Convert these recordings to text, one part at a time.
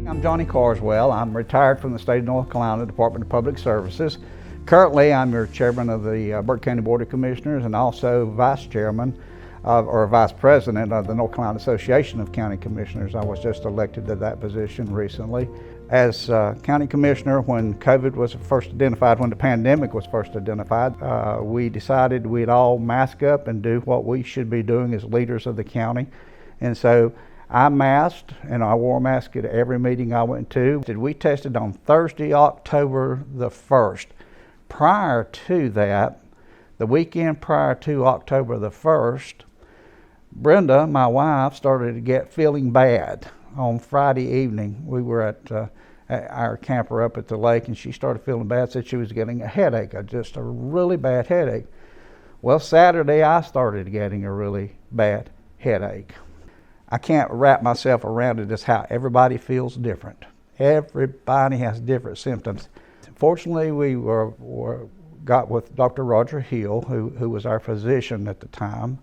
I'm Johnnie Carswell. I'm retired from the state of North Carolina Department of Public Services. Currently, I'm your chairman of the Burke County Board of Commissioners and also vice chairman or vice president of the North Carolina Association of County Commissioners. I was just elected to that position recently. As county commissioner, when COVID was first identified, when the pandemic was first identified, we decided we'd all mask up and do what we should be doing as leaders of the county. And so I masked, and I wore a mask at every meeting I went to. We tested on Thursday, October the 1st. Prior to that, the weekend prior to October the 1st, Brenda, my wife, started to get feeling bad. On Friday evening, we were at our camper up at the lake, and she started feeling bad, said she was getting a headache, just a really bad headache. Well, Saturday, I started getting a really bad headache. I can't wrap myself around it, just how everybody feels different. Everybody has different symptoms. Fortunately, we got with Dr. Roger Hill, who was our physician at the time.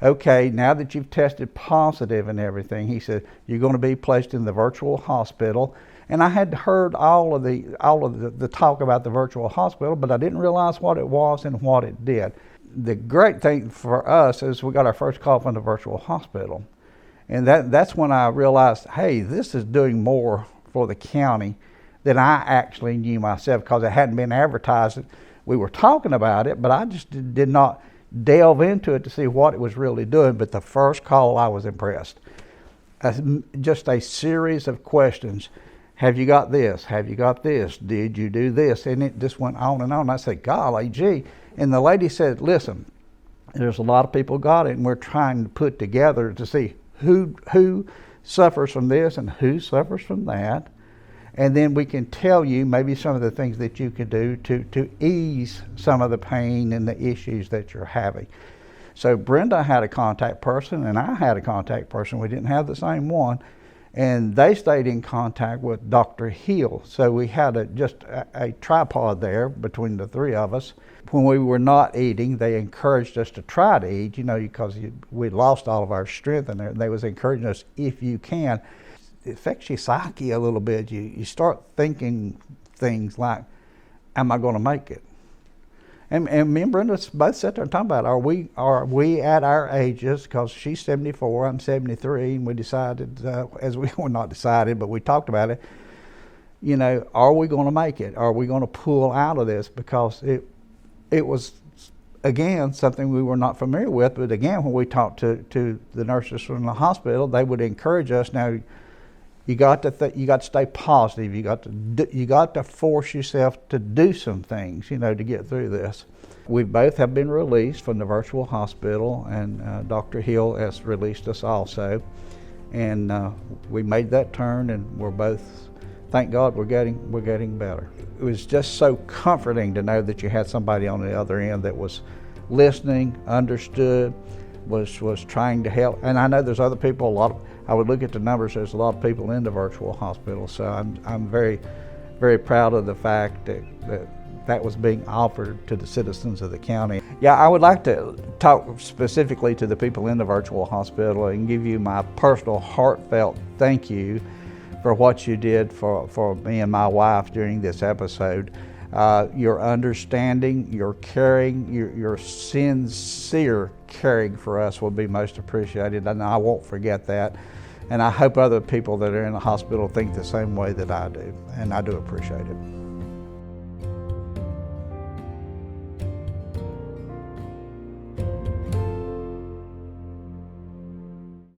Okay, now that you've tested positive and everything, he said, you're going to be placed in the virtual hospital. And I had heard all of the talk about the virtual hospital, but I didn't realize what it was and what it did. The great thing for us is we got our first call from the virtual hospital. And that's when I realized, hey, this is doing more for the county than I actually knew myself, because it hadn't been advertised. We were talking about it, but I just did not delve into it to see what it was really doing. But the first call, I was impressed. Just a series of questions. Have you got this? Have you got this? Did you do this? And it just went on and on. I said, golly gee. And the lady said, listen, there's a lot of people got it, and we're trying to put together to see who suffers from this and who suffers from that. And then we can tell you maybe some of the things that you can do to ease some of the pain and the issues that you're having. So Brenda had a contact person, and I had a contact person. We didn't have the same one. And they stayed in contact with Dr. Hill. So we had just a tripod there between the three of us. When we were not eating, they encouraged us to try to eat, because we'd lost all of our strength, and they was encouraging us, if you can. It affects your psyche a little bit. You start thinking things like, am I going to make it? And me and Brenda both sat there and talked about, are we at our ages, because she's 74, I'm 73, and we decided, not decided, but we talked about it, are we going to make it? Are we going to pull out of this? Because it was, again, something we were not familiar with, but again, when we talked to the nurses from the hospital, they would encourage us, now, you got to stay positive. You got to force yourself to do some things, to get through this. We both have been released from the virtual hospital, and Dr. Hill has released us also. And we made that turn, and we're both, thank God, we're getting better. It was just so comforting to know that you had somebody on the other end that was listening, understood, was trying to help. And I know there's other people, I would look at the numbers, there's a lot of people in the virtual hospital, so I'm very, very proud of the fact that was being offered to the citizens of the county. Yeah, I would like to talk specifically to the people in the virtual hospital and give you my personal heartfelt thank you for what you did for me and my wife during this episode. Your understanding, your caring, your sincere caring for us will be most appreciated, and I won't forget that. And I hope other people that are in the hospital think the same way that I do, and I do appreciate it.